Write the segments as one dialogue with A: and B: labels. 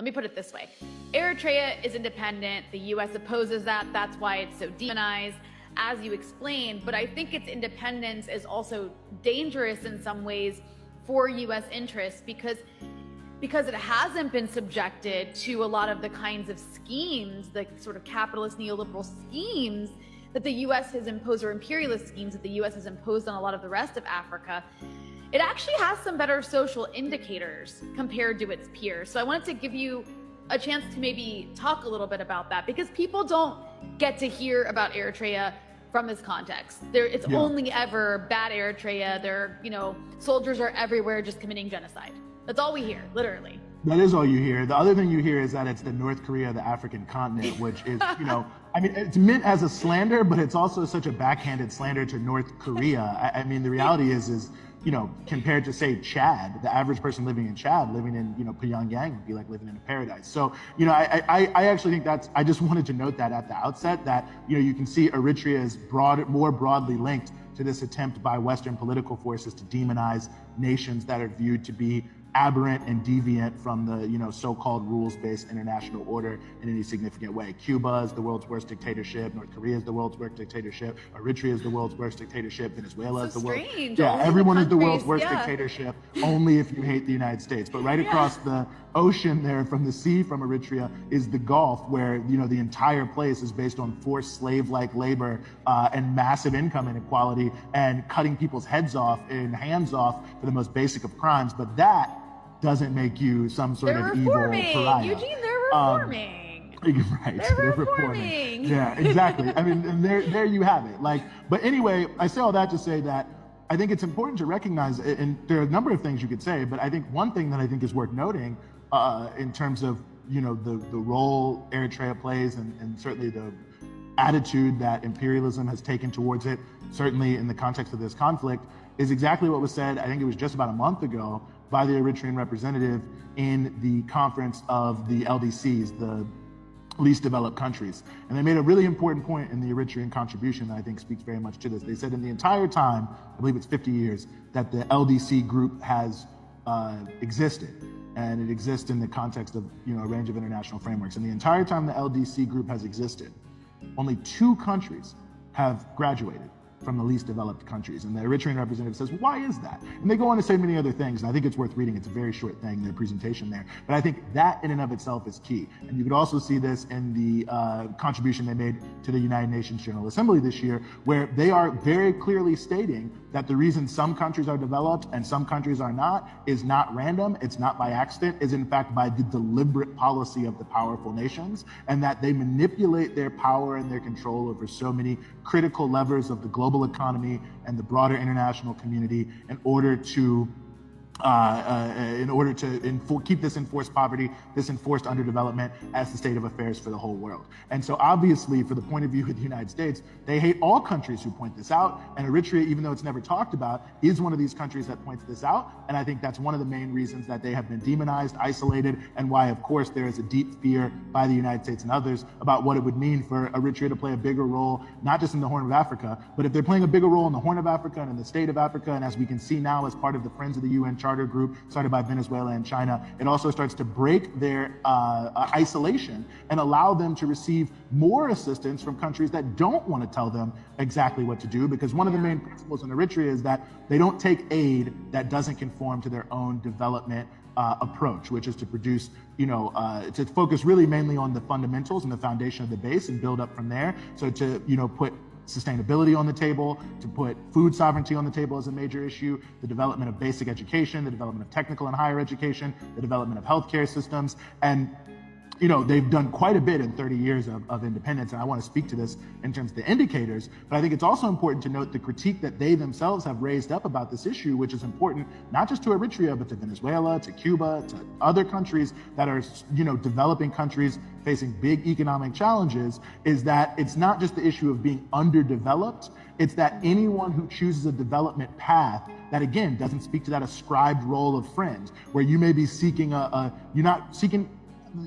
A: me put it this way. Eritrea is independent. The U.S. opposes that. That's why it's so demonized, as you explained. But I think its independence is also dangerous in some ways for U.S. interests because it hasn't been subjected to a lot of the kinds of schemes, the sort of capitalist neoliberal schemes that the U.S. has imposed, or imperialist schemes that the U.S. has imposed on a lot of the rest of Africa. It actually has some better social indicators compared to its peers. So I wanted to give you a chance to maybe talk a little bit about that, because people don't get to hear about Eritrea from this context. It's only ever bad Eritrea. Soldiers are everywhere just committing genocide. That's all we hear, literally.
B: That is all you hear. The other thing you hear is that it's the North Korea of the African continent, which is, it's meant as a slander, but it's also such a backhanded slander to North Korea. The reality is, compared to, say, Chad, the average person living in Chad, living in, Pyongyang would be like living in a paradise. So, I actually think I just wanted to note that at the outset, that, you can see Eritrea is more broadly linked to this attempt by Western political forces to demonize nations that are viewed to be aberrant and deviant from the so-called rules-based international order in any significant way. Cuba is the world's worst dictatorship. North Korea is the world's worst dictatorship. Eritrea is the world's worst dictatorship. Venezuela is the world's everyone is the world's worst dictatorship. Only if you hate the United States. But right across the ocean there, from the sea, from Eritrea, is the Gulf, where the entire place is based on forced slave-like labor and massive income inequality and cutting people's heads off and hands off for the most basic of crimes. But that doesn't make you some sort of evil pariah.
A: Eugene, they're reforming.
B: Right, they're reforming. Yeah, exactly. And there you have it. But anyway, I say all that to say that I think it's important to recognize, and there are a number of things you could say, but I think one thing that I think is worth noting in terms of the role Eritrea plays, and certainly the attitude that imperialism has taken towards it, certainly in the context of this conflict, is exactly what was said, I think it was just about a month ago, by the Eritrean representative in the conference of the LDCs, the least developed countries. And they made a really important point in the Eritrean contribution that I think speaks very much to this. They said in the entire time, I believe it's 50 years, that the LDC group has existed. And it exists in the context of a range of international frameworks. And the entire time the LDC group has existed, only 2 countries have graduated from the least developed countries. And the Eritrean representative says, well, why is that? And they go on to say many other things, and I think it's worth reading. It's a very short thing, their presentation there. But I think that in and of itself is key. And you could also see this in the contribution they made to the United Nations General Assembly this year, where they are very clearly stating that the reason some countries are developed and some countries are not is not random, it's not by accident, is in fact by the deliberate policy of the powerful nations, and that they manipulate their power and their control over so many critical levers of the global economy and the broader international community in order to keep this enforced poverty, this enforced underdevelopment as the state of affairs for the whole world. And so obviously, for the point of view of the United States, they hate all countries who point this out. And Eritrea, even though it's never talked about, is one of these countries that points this out. And I think that's one of the main reasons that they have been demonized, isolated, and why, of course, there is a deep fear by the United States and others about what it would mean for Eritrea to play a bigger role, not just in the Horn of Africa, but if they're playing a bigger role in the Horn of Africa and in the state of Africa, and as we can see now as part of the Friends of the UN Charter group started by Venezuela and China, it also starts to break their isolation and allow them to receive more assistance from countries that don't want to tell them exactly what to do, because one of the main principles in Eritrea is that they don't take aid that doesn't conform to their own development approach, which is to produce, to focus really mainly on the fundamentals and the foundation of the base and build up from there. So to, put sustainability on the table, to put food sovereignty on the table as a major issue, the development of basic education, the development of technical and higher education, the development of healthcare systems. And they've done quite a bit in 30 years of independence, and I want to speak to this in terms of the indicators, but I think it's also important to note the critique that they themselves have raised up about this issue, which is important not just to Eritrea, but to Venezuela, to Cuba, to other countries that are, developing countries facing big economic challenges, is that it's not just the issue of being underdeveloped, it's that anyone who chooses a development path that, again, doesn't speak to that ascribed role of friend, where you may be seeking you're not seeking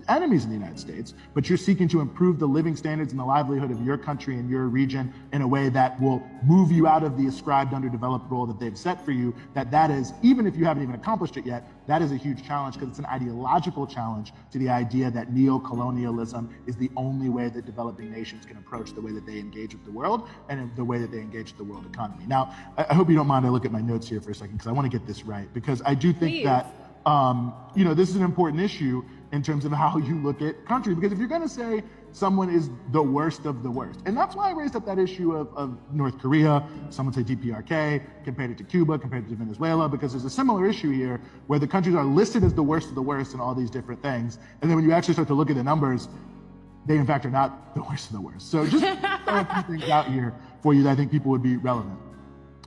B: enemies in the United States, but you're seeking to improve the living standards and the livelihood of your country and your region in a way that will move you out of the ascribed underdeveloped role that they've set for you, that is, even if you haven't even accomplished it yet, that is a huge challenge because it's an ideological challenge to the idea that neo-colonialism is the only way that developing nations can approach the way that they engage with the world and the way that they engage with the world economy. Now, I hope you don't mind I look at my notes here for a second because I want to get this right, because I do think that this is an important issue in terms of how you look at countries, because if you're going to say someone is the worst of the worst, and that's why I raised up that issue of North Korea, some would say DPRK, compared it to Cuba, compared it to Venezuela, because there's a similar issue here where the countries are listed as the worst of the worst and all these different things, and then when you actually start to look at the numbers, they in fact are not the worst of the worst. So just throw a few things out here for you that I think people would be relevant.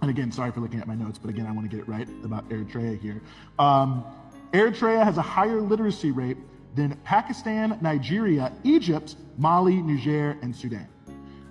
B: And again, sorry for looking at my notes, but again, I want to get it right about Eritrea here. Eritrea has a higher literacy rate than Pakistan, Nigeria, Egypt, Mali, Niger, and Sudan.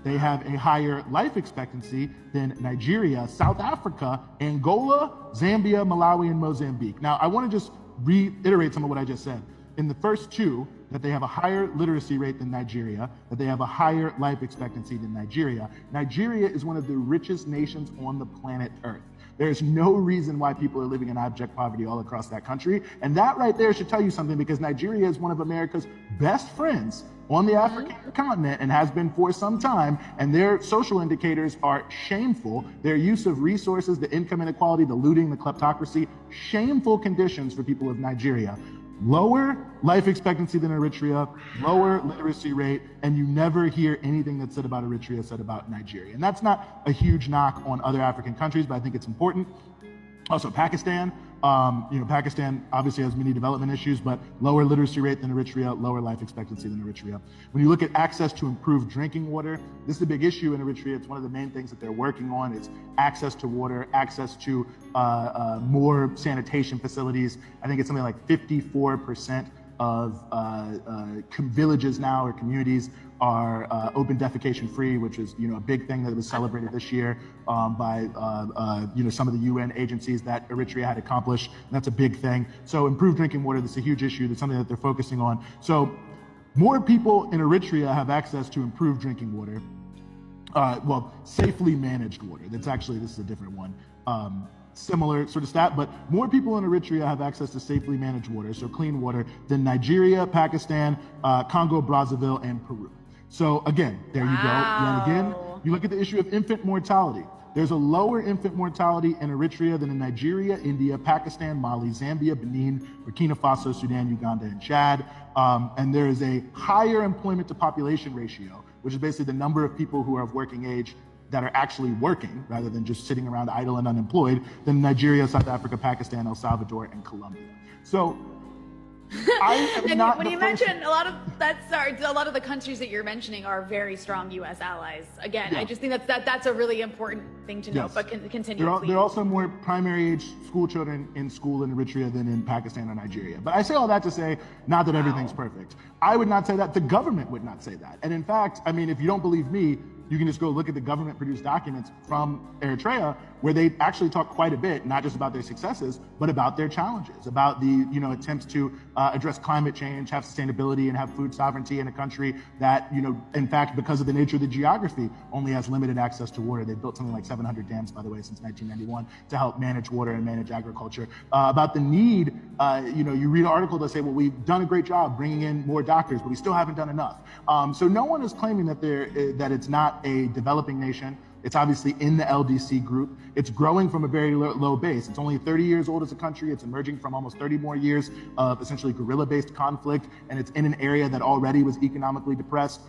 B: They have a higher life expectancy than Nigeria, South Africa, Angola, Zambia, Malawi, and Mozambique. Now, I want to just reiterate some of what I just said. In the first two, that they have a higher literacy rate than Nigeria, that they have a higher life expectancy than Nigeria. Nigeria is one of the richest nations on the planet Earth. There's no reason why people are living in abject poverty all across that country. And that right there should tell you something, because Nigeria is one of America's best friends on the African continent and has been for some time. And their social indicators are shameful. Their use of resources, the income inequality, the looting, the kleptocracy, shameful conditions for people of Nigeria. Lower life expectancy than Eritrea, lower literacy rate, and you never hear anything that's said about Eritrea said about Nigeria. And that's not a huge knock on other African countries, but I think it's important. Also, Pakistan. Pakistan obviously has many development issues, but lower literacy rate than Eritrea, lower life expectancy than Eritrea. When you look at access to improved drinking water, this is a big issue in Eritrea. It's one of the main things that they're working on is access to water, access to more sanitation facilities. I think it's something like 54% of villages now or communities are open defecation free, which is a big thing that was celebrated this year by some of the UN agencies that Eritrea had accomplished. And that's a big thing. So improved drinking water, that's a huge issue. That's something that they're focusing on. So more people in Eritrea have access to improved drinking water. Safely managed water. This is a different one. Similar sort of stat, but more people in Eritrea have access to safely managed water, so clean water, than Nigeria, Pakistan, Congo, Brazzaville, and Peru. So again, there you go. And again, you look at the issue of infant mortality. There's a lower infant mortality in Eritrea than in Nigeria, India, Pakistan, Mali, Zambia, Benin, Burkina Faso, Sudan, Uganda, and Chad. And there is a higher employment to population ratio, which is basically the number of people who are of working age that are actually working rather than just sitting around idle and unemployed, than Nigeria, South Africa, Pakistan, El Salvador, and Colombia. So I am
A: and
B: not
A: when you mention a lot of the countries that you're mentioning are very strong U.S. allies. Again, I just think that's a really important thing to note. But continue.
B: There are also more primary age school children in school in Eritrea than in Pakistan or Nigeria. But I say all that to say, not that everything's perfect. I would not say that. The government would not say that. And in fact, I mean, if you don't believe me, you can just go look at the government-produced documents from Eritrea, where they actually talk quite a bit, not just about their successes, but about their challenges, about the attempts to address climate change, have sustainability, and have food sovereignty in a country that, in fact, because of the nature of the geography, only has limited access to water. They built something like 700 dams, by the way, since 1991 to help manage water and manage agriculture. About the need, you read an article that say, well, we've done a great job bringing in more doctors, but we still haven't done enough. So no one is claiming that it's not a developing nation. It's obviously in the LDC group. It's growing from a very low base. It's only 30 years old as a country. It's emerging from almost 30 more years of essentially guerrilla-based conflict, and it's in an area that already was economically depressed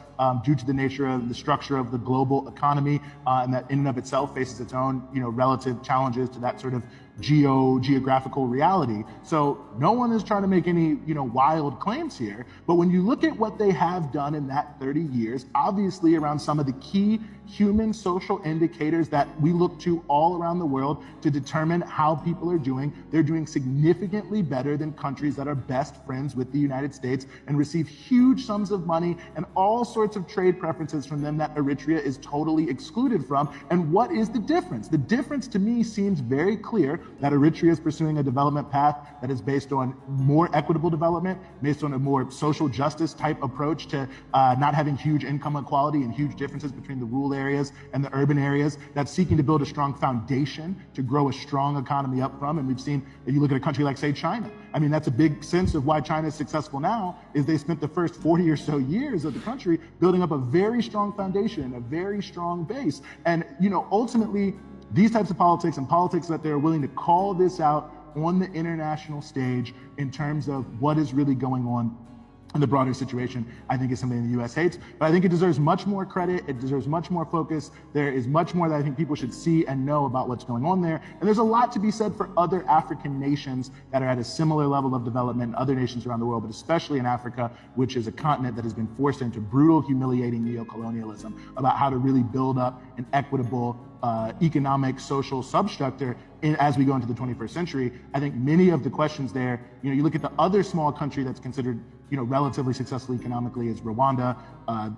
B: due to the nature of the structure of the global economy, and that in and of itself faces its own, relative challenges to that sort of geographical reality. So no one is trying to make any, wild claims here. But when you look at what they have done in that 30 years, obviously around some of the key human social indicators that we look to all around the world to determine how people are doing, they're doing significantly better than countries that are best friends with the United States and receive huge sums of money and all sorts of trade preferences from them that Eritrea is totally excluded from. And what is the difference? The difference to me seems very clear. that Eritrea is pursuing a development path that is based on more equitable development, based on a more social justice type approach to not having huge income inequality and huge differences between the rural areas and the urban areas, that's seeking to build a strong foundation to grow a strong economy up from. And we've seen, if you look at a country like, say, China, I mean, that's a big sense of why China is successful now, is they spent the first 40 or so years of the country building up a very strong foundation, a very strong base. And, you know, ultimately, these types of politics and politics that they're willing to call this out on the international stage in terms of what is really going on in the broader situation, I think is something the U.S. hates. But I think it deserves much more credit. It deserves much more focus. There is much more that I think people should see and know about what's going on there. And there's a lot to be said for other African nations that are at a similar level of development, other nations around the world, but especially in Africa, which is a continent that has been forced into brutal, humiliating neocolonialism, about how to really build up an equitable economic, social substructure as we go into the 21st century. I think many of the questions there, you know, you look at the other small country that's considered, you know, relatively successful economically is Rwanda.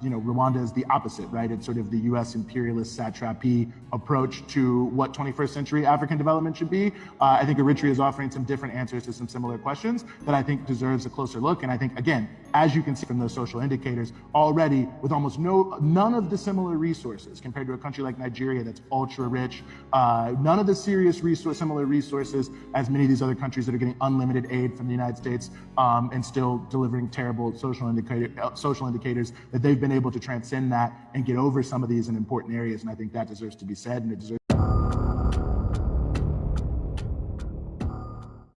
B: You know, Rwanda is the opposite, right? It's sort of the U.S. imperialist satrapy approach to what 21st century African development should be. I think Eritrea is offering some different answers to some similar questions that I think deserves a closer look. And I think, again, as you can see from those social indicators, already with almost none of the similar resources compared to a country like Nigeria that's ultra rich, none of the serious similar resources as many of these other countries that are getting unlimited aid from the United States and still delivering terrible social indicators, that they've been able to transcend that and get over some of these in important areas. And I think that deserves to be said, and it deserves